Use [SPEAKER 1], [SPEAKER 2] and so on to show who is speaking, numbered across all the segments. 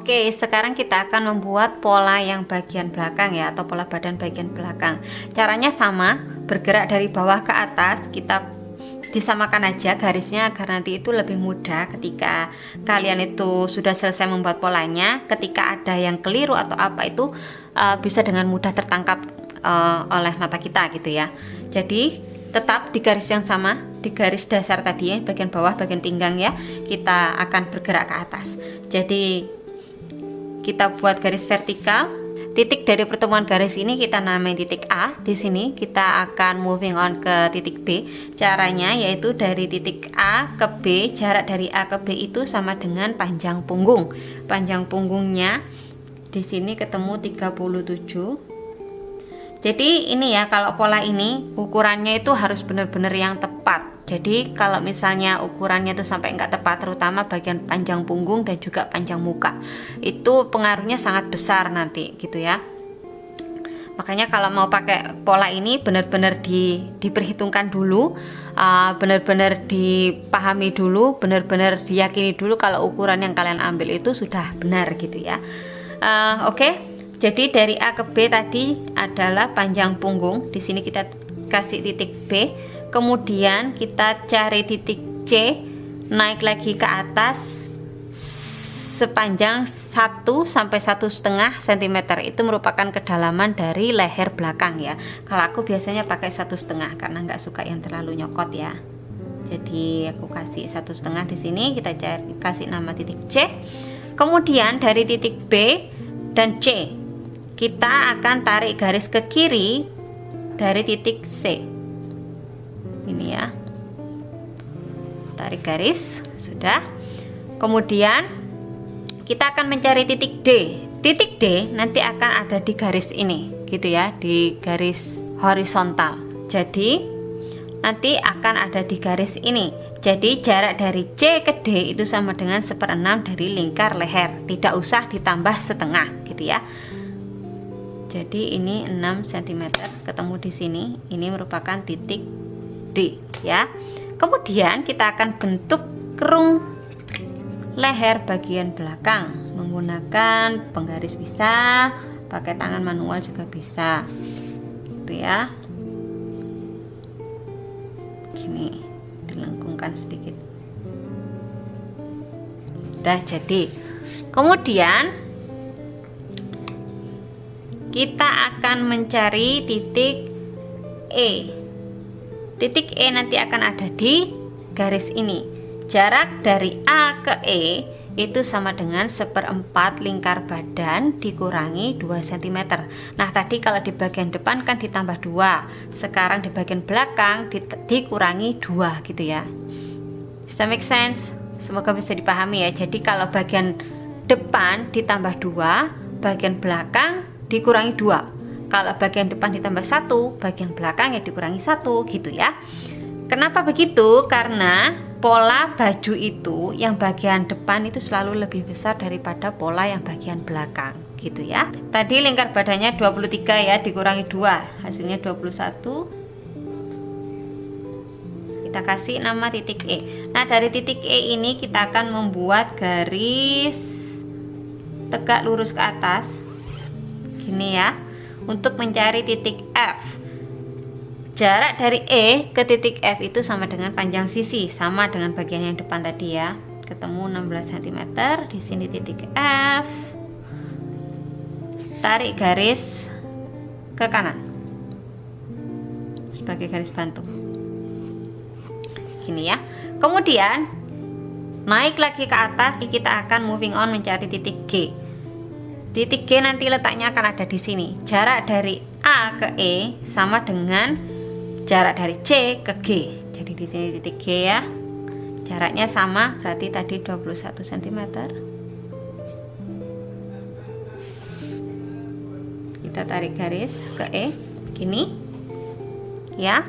[SPEAKER 1] Oke, sekarang kita akan membuat pola yang bagian belakang ya, atau pola badan bagian belakang. Caranya sama, bergerak dari bawah ke atas, kita disamakan aja garisnya agar nanti itu lebih mudah ketika kalian itu sudah selesai membuat polanya. Ketika ada yang keliru atau apa itu bisa dengan mudah tertangkap oleh mata kita gitu ya. Jadi tetap di garis yang sama, di garis dasar tadi ya, bagian bawah, bagian pinggang ya, kita akan bergerak ke atas. Jadi kita buat garis vertikal. Titik dari pertemuan garis ini kita namai titik A. Di sini kita akan moving on ke titik B. Caranya yaitu dari titik A ke B, jarak dari A ke B itu sama dengan panjang punggung. Panjang punggungnya di sini ketemu 37. Jadi ini ya, kalau pola ini ukurannya itu harus benar-benar yang tepat. Jadi kalau misalnya ukurannya itu sampai nggak tepat, terutama bagian panjang punggung dan juga panjang muka, itu pengaruhnya sangat besar nanti gitu ya. Makanya kalau mau pakai pola ini benar-benar diperhitungkan dulu, benar-benar dipahami dulu, benar-benar diyakini dulu kalau ukuran yang kalian ambil itu sudah benar gitu ya. Oke. Jadi dari A ke B tadi adalah panjang punggung. Di sini kita kasih titik B. Kemudian kita cari titik C, naik lagi ke atas sepanjang 1 sampai 1,5 cm. Itu merupakan kedalaman dari leher belakang ya. Kalau aku biasanya pakai 1,5 karena nggak suka yang terlalu nyokot ya. Jadi aku kasih 1,5 di sini. Kita kasih nama titik C. Kemudian dari titik B dan C kita akan tarik garis ke kiri dari titik C. Ini ya, tarik garis, sudah. Kemudian kita akan mencari titik D. Titik D nanti akan ada di garis ini, gitu ya, di garis horizontal. Jadi nanti akan ada di garis ini. Jadi jarak dari C ke D itu sama dengan 1/6 dari lingkar leher. Tidak usah ditambah setengah, gitu ya. Jadi ini 6 cm ketemu di sini. Ini merupakan titik D ya. Kemudian kita akan bentuk kerung leher bagian belakang menggunakan penggaris bisa, pakai tangan manual juga bisa. Gitu ya. Gini, dilengkungkan sedikit. Udah jadi. Kemudian kita akan mencari titik E. Titik E nanti akan ada di garis ini. Jarak dari A ke E itu sama dengan 1/4 lingkar badan dikurangi 2 cm. Nah tadi kalau di bagian depan kan ditambah 2. Sekarang di bagian belakang dikurangi 2 gitu ya. Does that make sense? Semoga bisa dipahami ya. Jadi kalau bagian depan ditambah 2, bagian belakang dikurangi 2. Kalau bagian depan ditambah 1, bagian belakang ya dikurangi 1 gitu ya. Kenapa begitu? Karena pola baju itu yang bagian depan itu selalu lebih besar daripada pola yang bagian belakang gitu ya. Tadi lingkar badannya 23 ya, dikurangi 2 hasilnya 21. Kita kasih nama titik E. Nah dari titik E ini kita akan membuat garis tegak lurus ke atas gini ya, untuk mencari titik F. Jarak dari E ke titik F itu sama dengan panjang sisi, sama dengan bagian yang depan tadi ya. Ketemu 16 cm. Di sini titik F. Tarik garis ke kanan sebagai garis bantu. Gini ya. Kemudian naik lagi ke atas, kita akan moving on mencari titik G. Titik G nanti letaknya akan ada di sini. Jarak dari A ke E sama dengan jarak dari C ke G. Jadi di sini titik G ya. Jaraknya sama, berarti tadi 21 cm. Kita tarik garis ke E, gini. Ya.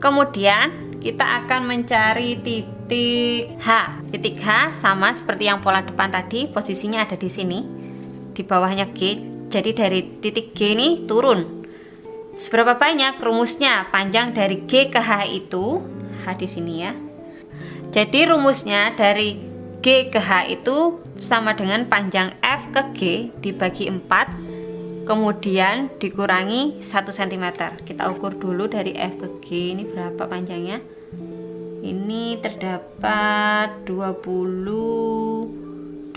[SPEAKER 1] Kemudian kita akan mencari titik H. Titik H sama seperti yang pola depan tadi, posisinya ada di sini. Di bawahnya G. Jadi dari titik G ini turun. Seberapa banyak rumusnya? Panjang dari G ke H itu H di sini ya. Jadi rumusnya dari G ke H itu sama dengan panjang F ke G dibagi 4, kemudian dikurangi 1 cm. Kita ukur dulu dari F ke G ini berapa panjangnya. Ini terdapat 22,5.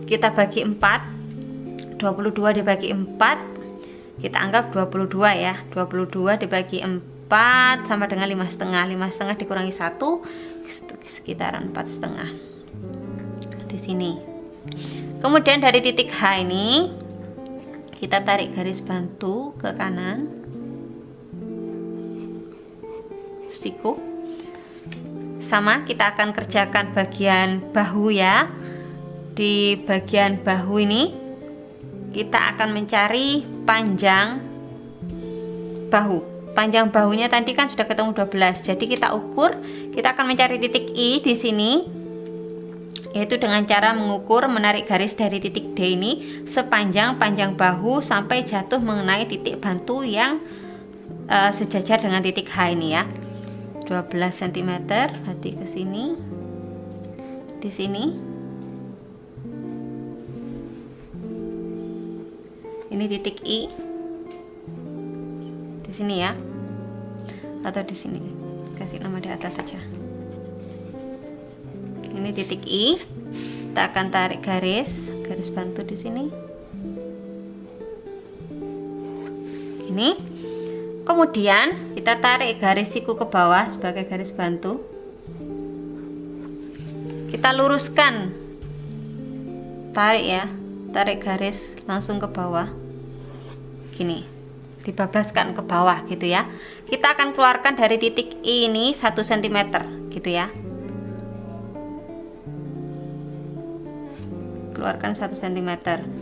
[SPEAKER 1] Kita bagi 4, 22 dibagi 4, kita anggap 22 ya. 22 dibagi 4 sama dengan 5,5. 5,5 dikurangi 1 sekitaran 4,5 di sini. Kemudian dari titik H ini kita tarik garis bantu ke kanan, siku. Sama, kita akan kerjakan bagian bahu ya. Di bagian bahu ini kita akan mencari panjang bahu. Panjang bahunya tadi kan sudah ketemu 12. Jadi kita ukur, kita akan mencari titik I di sini, yaitu dengan cara mengukur, menarik garis dari titik D ini sepanjang panjang bahu sampai jatuh mengenai titik bantu yang sejajar dengan titik H ini ya. 12 cm, berarti ke sini, di sini. Ini titik I. Di sini ya. Atau di sini. Kasih nama di atas saja. Ini titik I. Kita akan tarik garis bantu di sini. Ini. Kemudian kita tarik garis siku ke bawah sebagai garis bantu. Kita luruskan, tarik ya, tarik garis langsung ke bawah, gini, dibablaskan ke bawah gitu ya. Kita akan keluarkan dari titik I ini 1 cm gitu ya. Keluarkan 1 cm.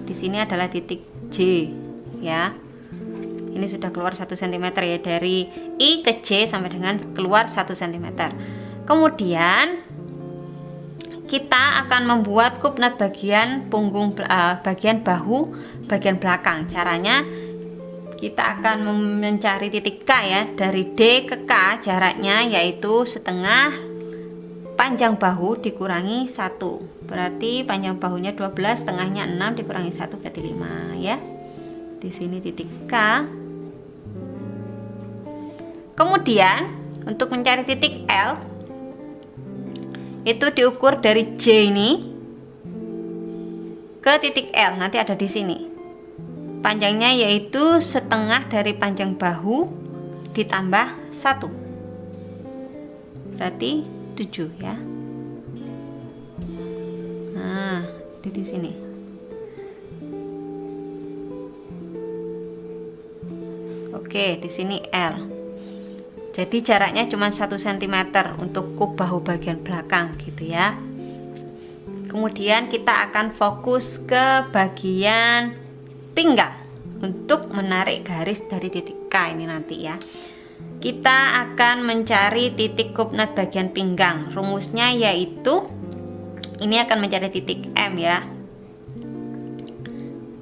[SPEAKER 1] Di sini adalah titik J ya. Ini sudah keluar 1 cm ya, dari I ke J sampai dengan keluar 1 cm. Kemudian kita akan membuat kupnat bagian punggung, bagian bahu bagian belakang. Caranya kita akan mencari titik K ya, dari D ke K jaraknya yaitu setengah panjang bahu dikurangi 1. Berarti panjang bahunya 12, setengahnya 6 dikurangi 1 berarti 5 ya. Di sini titik K. Kemudian untuk mencari titik L itu diukur dari J ini ke titik L, nanti ada di sini. Panjangnya yaitu setengah dari panjang bahu ditambah 1. Berarti 7 ya. Nah, di sini. Oke, di sini L. Jadi jaraknya cuma 1 cm untuk kup bahu bagian belakang gitu ya. Kemudian kita akan fokus ke bagian pinggang untuk menarik garis dari titik K ini nanti ya. Kita akan mencari titik kupnat bagian pinggang. Rumusnya yaitu ini akan mencari titik M ya.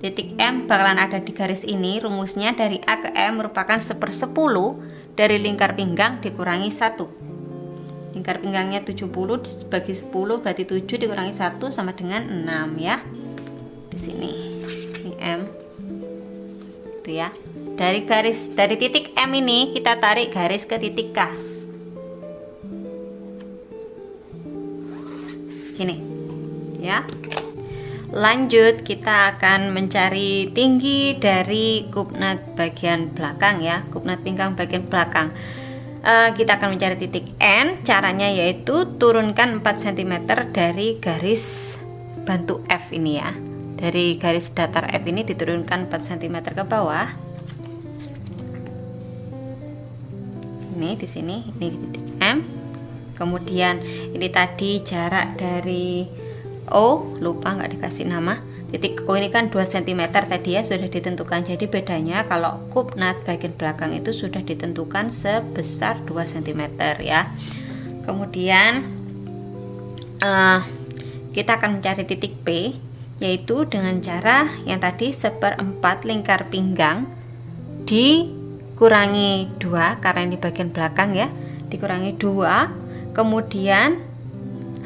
[SPEAKER 1] Titik M bakalan ada di garis ini. Rumusnya dari A ke M merupakan 1/10 dari lingkar pinggang dikurangi 1. Lingkar pinggangnya 70 dibagi 10 berarti 7 dikurangi 1 sama dengan 6 ya. Di sini ini M. Itu ya. Dari titik M ini kita tarik garis ke titik K. Gini. Ya. Lanjut, kita akan mencari tinggi dari kupnat bagian belakang ya, kupnat pinggang bagian belakang. Kita akan mencari titik N. Caranya yaitu turunkan 4 cm dari garis bantu F ini ya. Dari garis datar F ini diturunkan 4 cm ke bawah. Ini di sini, ini titik M. Kemudian ini tadi jarak dari O, lupa nggak dikasih nama. Titik O ini kan 2 cm tadi ya, sudah ditentukan. Jadi bedanya kalau kupnat bagian belakang itu sudah ditentukan sebesar 2 cm ya. Kemudian kita akan mencari titik P, yaitu dengan cara yang tadi 1/4 lingkar pinggang dikurangi 2, karena ini bagian belakang ya, dikurangi 2. Kemudian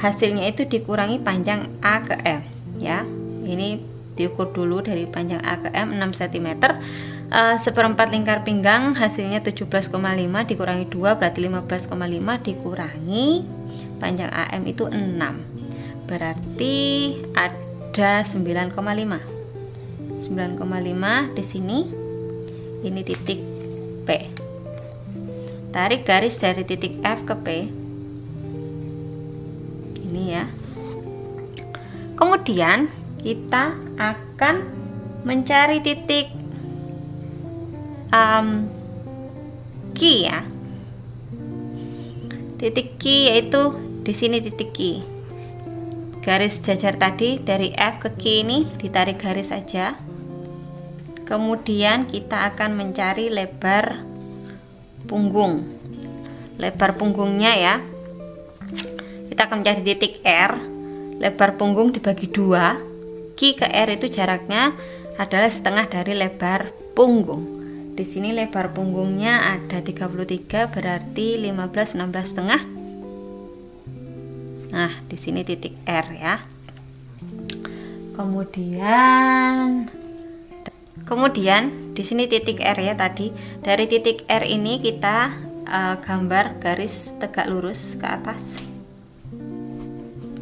[SPEAKER 1] hasilnya itu dikurangi panjang A ke M ya. Ini diukur dulu dari panjang A ke M 6 cm. Seperempat lingkar pinggang hasilnya 17,5 dikurangi 2 berarti 15,5 dikurangi panjang AM itu 6. Berarti ada 9,5. 9,5 di sini. Ini titik P. Tarik garis dari titik F ke P. Ini ya. Kemudian kita akan mencari titik Q ya. Titik Q yaitu di sini titik Q. Garis jajar tadi dari F ke Q ini ditarik garis saja. Kemudian kita akan mencari lebar punggung. Lebar punggungnya ya. Kita akan mencari titik R. Lebar punggung dibagi 2. Q ke R itu jaraknya adalah setengah dari lebar punggung. Di sini lebar punggungnya ada 33 berarti 15 16 setengah. Nah, di sini titik R ya. Kemudian di sini titik R ya tadi. Dari titik R ini kita gambar garis tegak lurus ke atas.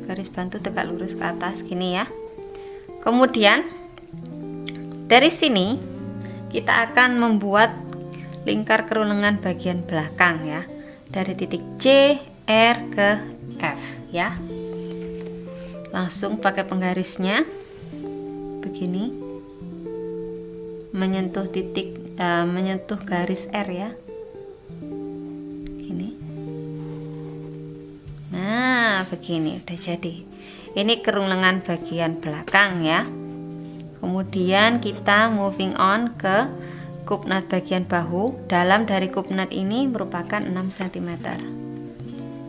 [SPEAKER 1] Garis bantu tegak lurus ke atas gini ya. Kemudian dari sini kita akan membuat lingkar kerunungan bagian belakang ya. Dari titik C, R ke F ya. Langsung pakai penggarisnya begini. Menyentuh garis R ya. Gini. Nah, begini udah jadi. Ini kerunungan bagian belakang ya. Kemudian kita moving on ke kupnat bagian bahu. Dalam dari kupnat ini merupakan 6 cm.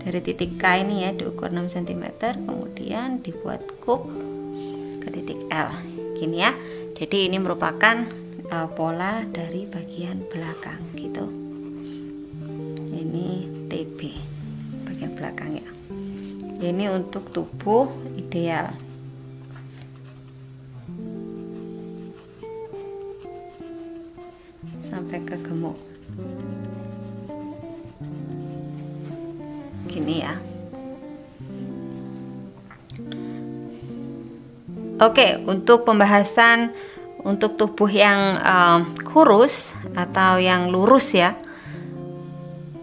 [SPEAKER 1] Dari titik K ini ya diukur 6 cm, kemudian dibuat kup ke titik L. Gini ya. Jadi ini merupakan pola dari bagian belakang gitu. Ini TB bagian belakang ya. Ini untuk tubuh ideal. Sampai ke gemuk gini ya. Oke, untuk pembahasan untuk tubuh yang kurus atau yang lurus ya,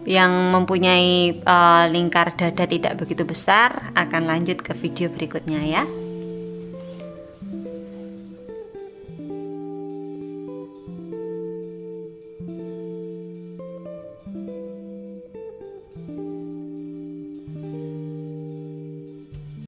[SPEAKER 1] yang mempunyai lingkar dada tidak begitu besar, akan lanjut ke video berikutnya ya.